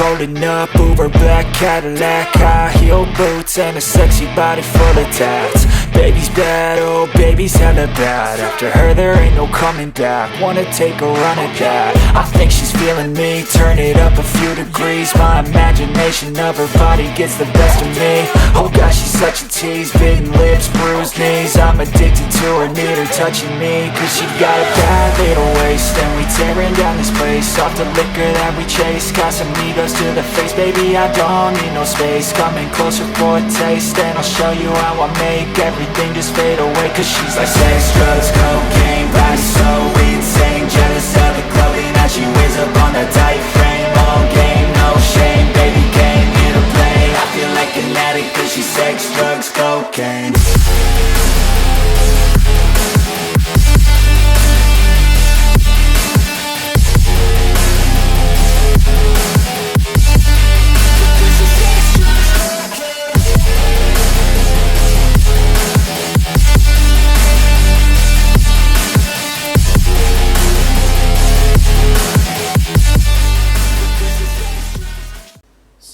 rolling up, Uber black Cadillac, high heel boots and a sexy body full of tats. Baby's bad, oh baby's hella bad. After her there ain't no coming back. Wanna take a run at that. I think she's feeling me. Turn it up a few degrees. My imagination of her body gets the best of me. Oh gosh, she's such a tease. Bitten lips, bruised knees. I'm addicted to her, need her touching me. Cause she got a bad little waist, and we tearing down this place. Off the liquor that we chase. Got some egos to the face. Baby, I don't need no space. Coming closer for a taste, and I'll show you how I make everything just fade away. Cause she's like sex, drugs, cocaine, body so insane. Jealous of the clothing that she wears up on that tight frame. All game, no shame, baby came here to play. I feel like an addict cause she's sex, drugs, cocaine.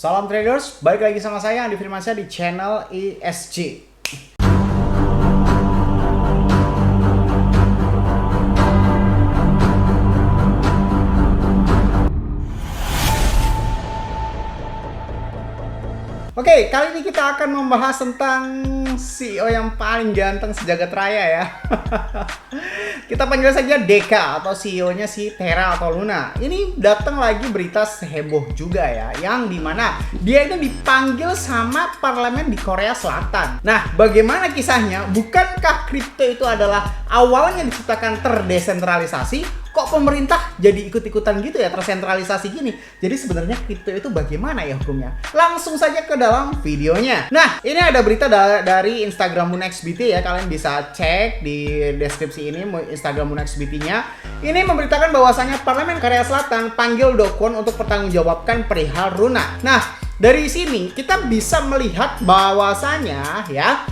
Salam traders, balik lagi sama saya Andi Firmansyah di channel ESG. Oke, kali ini kita akan membahas tentang CEO yang paling ganteng sejagat raya ya. Kita panggil saja Deka atau CEO-nya si Terra atau Luna. Ini datang lagi berita seheboh juga ya, yang dimana dia ini dipanggil sama parlemen di Korea Selatan. Nah, bagaimana kisahnya? Bukankah kripto itu adalah awalnya diciptakan terdesentralisasi? Kok pemerintah jadi ikut-ikutan gitu ya, tersentralisasi gini? Jadi sebenarnya kripto itu bagaimana ya hukumnya? Langsung saja ke dalam videonya. Nah, ini ada berita dari Instagram MoonXBT ya. Kalian bisa cek di deskripsi ini Instagram MoonXBT-nya. Ini memberitakan bahwasannya Parlemen Korea Selatan panggil Do Kwon untuk pertanggungjawabkan perihal Luna. Nah, dari sini kita bisa melihat bahwasanya ya,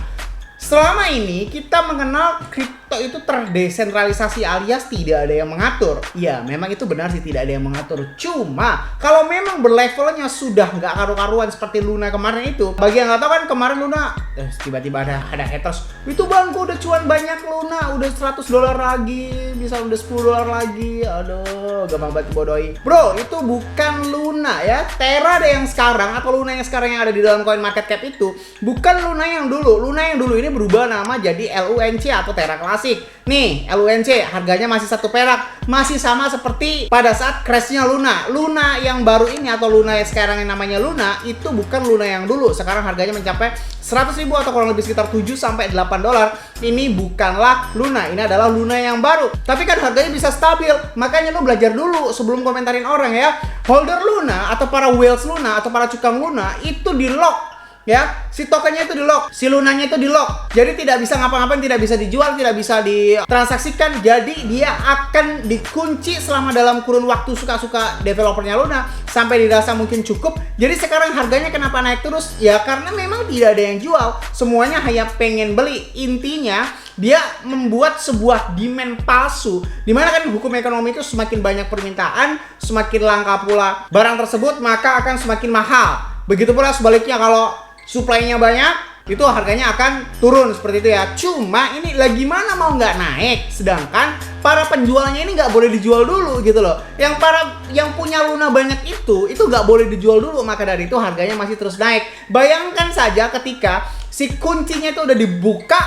selama ini kita mengenal kripto itu terdesentralisasi alias tidak ada yang mengatur. Ya, memang itu benar sih, tidak ada yang mengatur. Cuma kalau memang berlevelnya sudah nggak karu-karuan seperti Luna kemarin itu. Bagi yang nggak tahu kan, kemarin Luna tiba-tiba ada haters. Itu bang, gua udah cuan banyak Luna, udah $100 lagi, bisa udah $10 lagi. Aduh, gampang banget bodohi. Bro, itu bukan Luna ya. Terra ada yang sekarang atau Luna yang sekarang yang ada di dalam coin market cap itu bukan Luna yang dulu. Luna yang dulu ini berubah nama jadi LUNC atau Terra Classic. Nih, LUNC harganya masih 1 perak, masih sama seperti pada saat crashnya Luna. Luna yang baru ini atau Luna yang sekarang yang namanya Luna itu bukan Luna yang dulu. Sekarang harganya mencapai 100.000 atau kurang lebih sekitar 7 sampai $8. Ini bukanlah Luna, ini adalah Luna yang baru. Tapi kan harganya bisa stabil. Makanya lu belajar dulu sebelum komentarin orang ya. Holder Luna atau para whales Luna atau para cukang Luna itu di lock. Ya, si tokennya itu di lock, si Lunanya itu di lock. Jadi tidak bisa ngapa-ngapain, tidak bisa dijual, tidak bisa ditransaksikan. Jadi dia akan dikunci selama dalam kurun waktu suka-suka developernya Luna sampai dirasa mungkin cukup. Jadi sekarang harganya kenapa naik terus? Ya karena memang tidak ada yang jual. Semuanya hanya pengen beli. Intinya dia membuat sebuah demand palsu. Dimana kan hukum ekonomi itu semakin banyak permintaan, semakin langka pula barang tersebut, maka akan semakin mahal. Begitu pula sebaliknya, kalau supply-nya banyak, itu harganya akan turun seperti itu ya. Cuma ini lagi mana mau nggak naik, sedangkan para penjualnya ini nggak boleh dijual dulu gitu loh. Yang punya Luna banyak itu nggak boleh dijual dulu, maka dari itu harganya masih terus naik. Bayangkan saja ketika si kuncinya itu udah dibuka,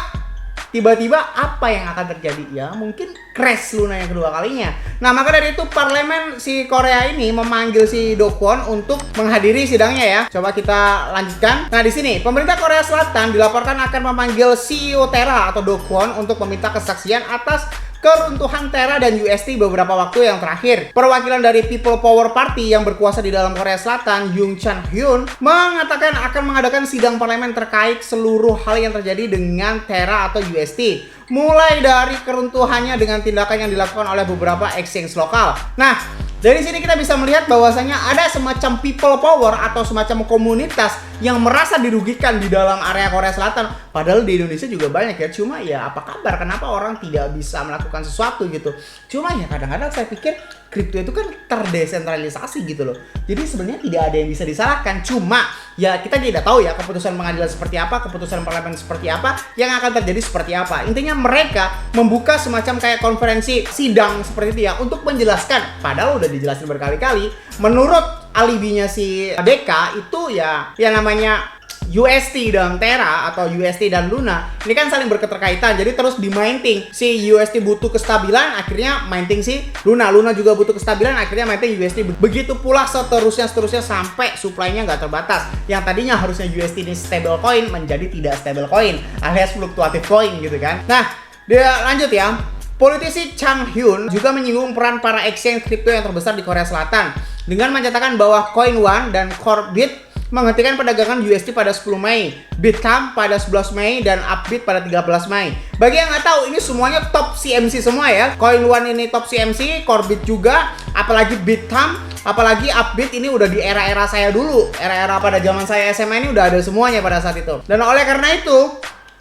tiba-tiba apa yang akan terjadi? Ya mungkin crash Luna yang kedua kalinya. Nah, maka dari itu parlemen si Korea ini memanggil si Do Kwon untuk menghadiri sidangnya ya. Coba kita lanjutkan. Nah, di sini pemerintah Korea Selatan dilaporkan akan memanggil CEO Terra atau Do Kwon untuk meminta kesaksian atas keruntuhan Terra dan UST beberapa waktu yang terakhir. Perwakilan dari People Power Party yang berkuasa di dalam Korea Selatan, Yoon Chan Hyun, mengatakan akan mengadakan sidang parlemen terkait seluruh hal yang terjadi dengan Terra atau UST. Mulai dari keruntuhannya dengan tindakan yang dilakukan oleh beberapa exchange lokal. Nah, Dari sini kita bisa melihat bahwasanya ada semacam people power atau semacam komunitas yang merasa dirugikan di dalam area Korea Selatan. Padahal di Indonesia juga banyak ya. Cuma ya apa kabar? Kenapa orang tidak bisa melakukan sesuatu gitu? Cuma ya kadang-kadang saya pikir kripto itu kan terdesentralisasi gitu loh. Jadi sebenarnya tidak ada yang bisa disalahkan. Cuma ya kita tidak tahu ya keputusan pengadilan seperti apa, keputusan parlemen seperti apa, yang akan terjadi seperti apa. Intinya mereka membuka semacam kayak konferensi sidang seperti itu ya untuk menjelaskan. Padahal udah dijelasin berkali-kali. Menurut alibinya si DK itu ya yang namanya UST dan Terra atau UST dan Luna ini kan saling berketerkaitan, jadi terus dimainting. Si UST butuh kestabilan, akhirnya mainteng si Luna. Luna juga butuh kestabilan, akhirnya mainteng UST. Begitu pula seterusnya sampai supply-nya nggak terbatas. Yang tadinya harusnya UST ini stable coin menjadi tidak stable coin alias fluktuatif coin gitu kan. Nah, dia lanjut ya. Politisi Chang Hyun juga menyinggung peran para exchange kripto yang terbesar di Korea Selatan dengan menyatakan bahwa Coin One dan Corebit menghentikan perdagangan USD pada 10 Mei, Bithumb pada 11 Mei, dan Upbit pada 13 Mei. Bagi yang nggak tahu, ini semuanya top CMC semua ya. Coin One ini top CMC, Corebit juga, apalagi Bithumb, apalagi Upbit ini udah di era-era saya dulu. Era-era pada zaman saya SMA ini udah ada semuanya pada saat itu. Dan oleh karena itu,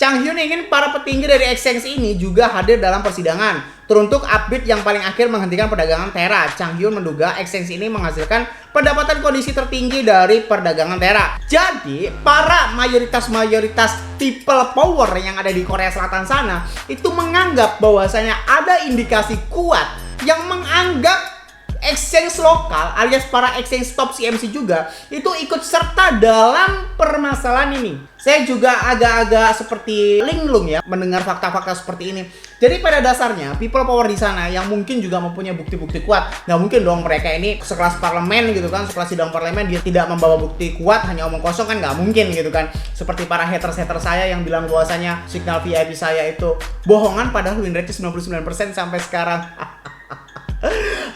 Chang Hyun ingin para petinggi dari exchange ini juga hadir dalam persidangan. Teruntuk Upbit yang paling akhir menghentikan perdagangan Terra, Chang Hyun menduga exchange ini menghasilkan pendapatan kondisi tertinggi dari perdagangan Terra. Jadi, para mayoritas people power yang ada di Korea Selatan sana itu menganggap bahwasanya ada indikasi kuat yang menganggap exchange lokal alias para exchange top CMC juga itu ikut serta dalam permasalahan ini. Saya juga agak-agak seperti linglung ya mendengar fakta-fakta seperti ini. Jadi pada dasarnya people power di sana yang mungkin juga mempunyai bukti-bukti kuat, nggak mungkin dong mereka ini sekelas parlemen gitu kan, sekelas sidang parlemen dia tidak membawa bukti kuat, hanya omong kosong kan nggak mungkin gitu kan. Seperti para haters saya yang bilang bahwasanya signal VIP saya itu bohongan padahal win rate 99% sampai sekarang.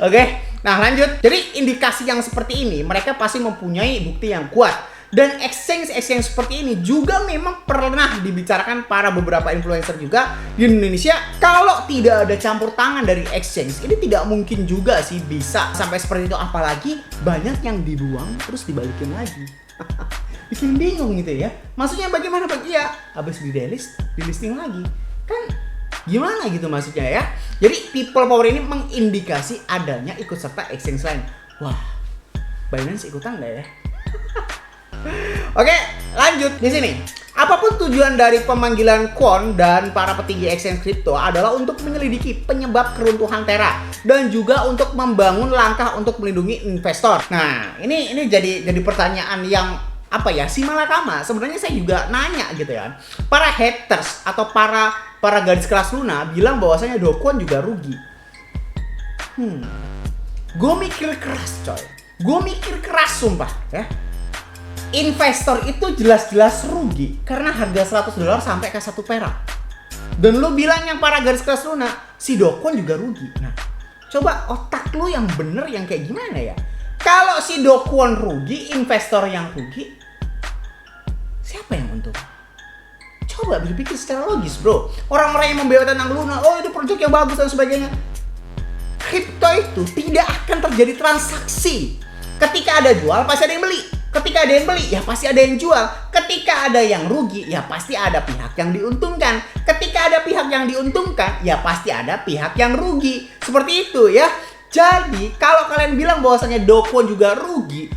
Oke, nah lanjut. Jadi indikasi yang seperti ini mereka pasti mempunyai bukti yang kuat. Dan exchange seperti ini juga memang pernah dibicarakan para beberapa influencer juga di Indonesia. Kalau tidak ada campur tangan dari exchange, ini tidak mungkin juga sih bisa sampai seperti itu. Apalagi banyak yang dibuang terus dibalikin lagi. Bikin bingung gitu ya. Maksudnya bagaimana Pak? Iya, habis di listing lagi. Kan gimana gitu maksudnya ya. Jadi people power ini mengindikasi adanya ikut serta exchange lain. Wah, Binance ikutan nggak ya? Oke, lanjut di sini. Apapun tujuan dari pemanggilan Kwon dan para petinggi exchange kripto adalah untuk menyelidiki penyebab keruntuhan Terra dan juga untuk membangun langkah untuk melindungi investor. Nah, ini jadi pertanyaan yang apa ya, si malakama. Sebenarnya saya juga nanya gitu ya. Para haters atau para gadis kelas Luna bilang bahwasanya Do Kwon juga rugi. Gue mikir keras coy. Gue mikir keras sumpah ya. Investor itu jelas-jelas rugi karena harga $100 sampai ke 1 perak. Dan lu bilang yang para garis kelas Luna, si Do Kwon juga rugi. Nah, coba otak lu yang bener yang kayak gimana ya? Kalau si Do Kwon rugi, investor yang rugi, siapa yang untung? Coba berpikir secara logis bro. Orang-orang yang membela tentang Luna, oh itu proyek yang bagus dan sebagainya. Kripto itu tidak akan terjadi transaksi. Ketika ada jual, pasti ada yang beli. Ketika ada yang beli, ya pasti ada yang jual. Ketika ada yang rugi, ya pasti ada pihak yang diuntungkan. Ketika ada pihak yang diuntungkan, ya pasti ada pihak yang rugi. Seperti itu ya. Jadi, kalau kalian bilang bahwasanya Do Kwon juga rugi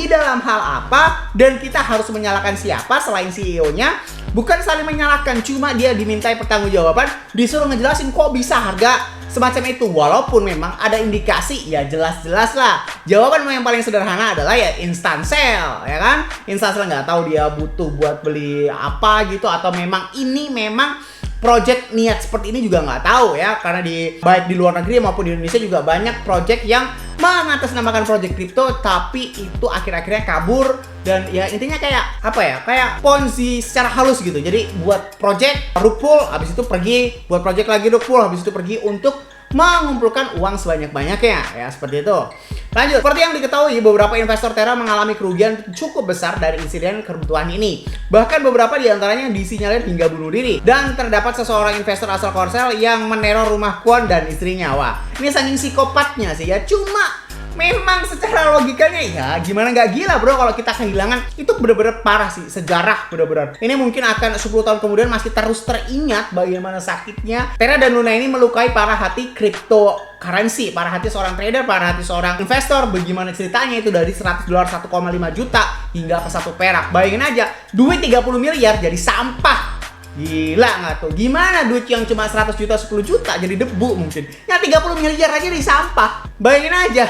dalam hal apa? Dan kita harus menyalahkan siapa selain CEO-nya? Bukan saling menyalahkan, cuma dia dimintai pertanggungjawaban, disuruh ngejelasin kok bisa harga semacam itu. Walaupun memang ada indikasi, ya jelas-jelas lah. Jawaban yang paling sederhana adalah ya instant sale, ya kan? Instant sale nggak tahu dia butuh buat beli apa gitu, atau memang ini memang project niat seperti ini juga nggak tahu ya, karena baik di luar negeri maupun di Indonesia juga banyak project yang mengatasnamakan project kripto tapi itu akhir-akhirnya kabur. Dan ya intinya kayak apa ya, kayak ponzi secara halus gitu. Jadi buat project rug pull, habis itu pergi, buat project lagi rug pull, habis itu pergi untuk mengumpulkan uang sebanyak-banyaknya ya, seperti itu. Lanjut, seperti yang diketahui beberapa investor Terra mengalami kerugian cukup besar dari insiden keruntuhan ini. Bahkan beberapa diantaranya disinyalir hingga bunuh diri. Dan terdapat seseorang investor asal Korsel yang meneror rumah Kwon dan istrinya. Wah, ini saking psikopatnya sih ya. Cuma memang secara logikanya ya gimana nggak gila bro kalau kita kehilangan. Itu bener-bener parah sih, sejarah bener-bener. Ini mungkin akan 10 tahun kemudian masih terus teringat bagaimana sakitnya Terra dan Luna ini melukai para hati cryptocurrency, para hati seorang trader, para hati seorang investor. Bagaimana ceritanya itu dari $100 1,5 juta hingga ke 1 perak. Bayangin aja, duit 30 miliar jadi sampah. Gila nggak tuh? Gimana duit yang cuma 100 juta, 10 juta jadi debu mungkin. Yang 30 miliar aja di sampah. Bayangin aja.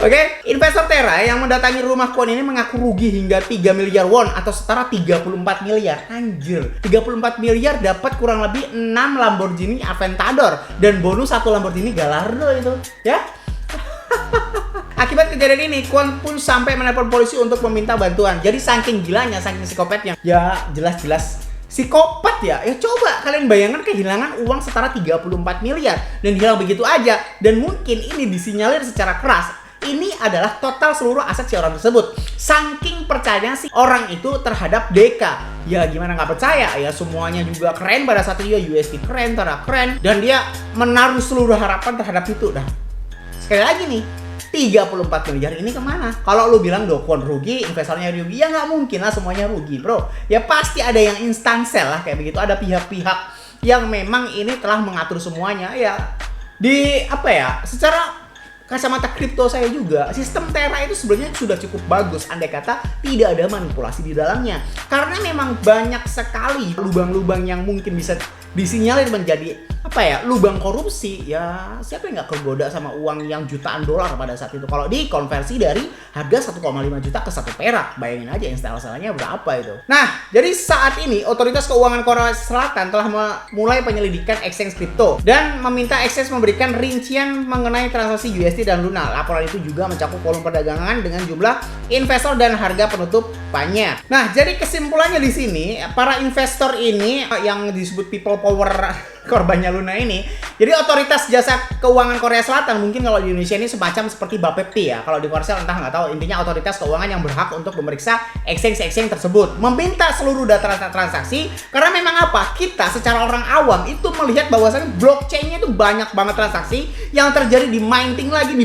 Oke, investor Terra yang mendatangi rumah Kwon ini mengaku rugi hingga 3 miliar won atau setara 34 miliar. Anjir, 34 miliar dapat kurang lebih 6 Lamborghini Aventador dan bonus 1 Lamborghini Gallardo itu, ya. Akibat kejadian ini, Kwon pun sampai menelpon polisi untuk meminta bantuan. Jadi saking gilanya, saking psikopatnya, ya jelas-jelas psikopat ya. Ya coba kalian bayangkan kehilangan uang setara 34 miliar dan hilang begitu aja. Dan mungkin ini disinyalir secara keras. Ini adalah total seluruh aset si orang tersebut. Saking percayanya si orang itu terhadap Deka. Ya gimana nggak percaya, ya semuanya juga keren pada saat itu ya. USD keren, Terra keren, dan dia menaruh seluruh harapan terhadap itu. Nah, sekali lagi nih, 34 miliar ini kemana? Kalau lu bilang Do Kwon rugi, investornya rugi, ya nggak mungkin lah semuanya rugi bro. Ya pasti ada yang instansel lah kayak begitu. Ada pihak-pihak yang memang ini telah mengatur semuanya ya. Di apa ya, secara kacamata kripto saya juga, sistem Terra itu sebenarnya sudah cukup bagus andai kata tidak ada manipulasi di dalamnya. Karena memang banyak sekali lubang-lubang yang mungkin bisa disinyalir menjadi apa ya, lubang korupsi. Ya siapa yang nggak kegoda sama uang yang jutaan dolar pada saat itu kalau dikonversi dari harga 1,5 juta ke 1 perak. Bayangin aja install-instalnya berapa itu. Nah, jadi saat ini otoritas keuangan Korea Selatan telah memulai penyelidikan exchange kripto dan meminta exchange memberikan rincian mengenai transaksi USD dan Luna. Laporan itu juga mencakup volume perdagangan dengan jumlah investor dan harga penutupannya. Nah, jadi kesimpulannya di sini, para investor ini yang disebut people power korbannya Luna ini, jadi otoritas jasa keuangan Korea Selatan, mungkin kalau di Indonesia ini semacam seperti Bapepti ya, kalau di Korea entah nggak tahu, intinya otoritas keuangan yang berhak untuk memeriksa exchange tersebut, meminta seluruh data transaksi. Karena memang apa, kita secara orang awam itu melihat bahwasannya blockchain-nya itu banyak banget transaksi yang terjadi di minting lagi,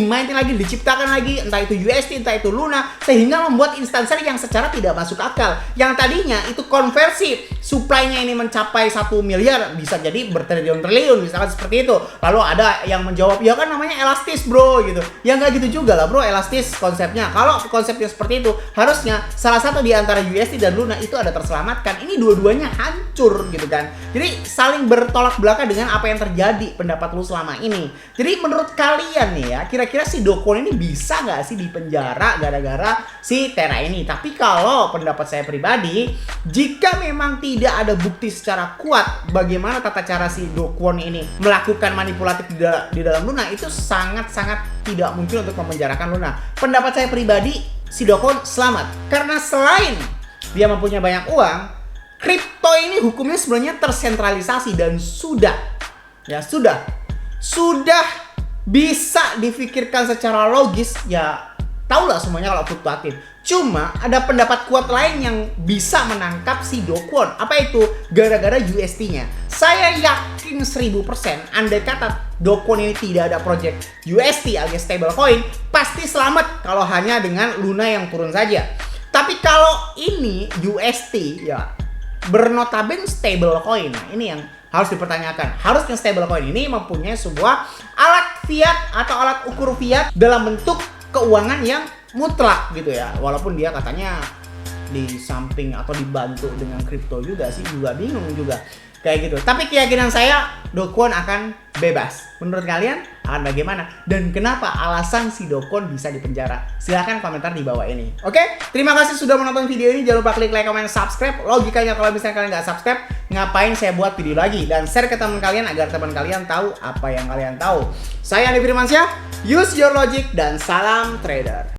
diciptakan lagi, entah itu USD, entah itu Luna, sehingga membuat instansi yang secara tidak masuk akal. Yang tadinya itu konversi supply-nya ini mencapai 1 miliar, bisa jadi bertriliun-triliun, misalkan seperti itu. Lalu ada yang menjawab, ya kan namanya elastis bro, gitu. Ya nggak gitu juga lah bro, elastis konsepnya. Kalau konsepnya seperti itu, harusnya salah satu di antara USD dan Luna itu ada terselamatkan. Ini dua-duanya hancur gitu kan. Jadi saling bertolak belakang dengan apa yang terjadi pendapat lu selama ini. Jadi menurut kalian nih ya, kira-kira si Do Kwon ini bisa nggak sih dipenjara gara-gara si Terra ini? Tapi kalau pendapat saya pribadi, jika memang tidak ada bukti secara kuat bagaimana tata cara si Do Kwon ini melakukan manipulatif di dalam Luna, itu sangat-sangat tidak mungkin untuk memenjarakan Luna. Pendapat saya pribadi, si Do Kwon selamat. Karena selain dia mempunyai banyak uang, kripto ini hukumnya sebenarnya tersentralisasi dan sudah bisa difikirkan secara logis. Ya tahulah semuanya kalau fluktuatif. Cuma ada pendapat kuat lain yang bisa menangkap si Do Kwon. Apa itu? Gara-gara USD-nya. Saya yakin 1000% andai kata Do Kwon ini tidak ada project USD alias stablecoin, pasti selamat kalau hanya dengan Luna yang turun saja. Tapi kalau ini USD ya bernotaben stablecoin. Nah, ini yang harus dipertanyakan. Harusnya stablecoin ini mempunyai sebuah alat fiat atau alat ukur fiat dalam bentuk keuangan yang mutlak gitu ya. Walaupun dia katanya di samping atau dibantu dengan kripto juga sih, juga bingung juga kayak gitu. Tapi keyakinan saya Do Kwon akan bebas. Menurut kalian akan bagaimana? Dan kenapa alasan si Do Kwon bisa dipenjara? Silahkan komentar di bawah ini. Oke, terima kasih sudah menonton video ini. Jangan lupa klik like, comment, subscribe. Logikanya kalau misalnya kalian nggak subscribe, ngapain saya buat video lagi? Dan share ke teman kalian agar teman kalian tahu apa yang kalian tahu. Saya Andi Firmansyah, use your logic dan salam trader.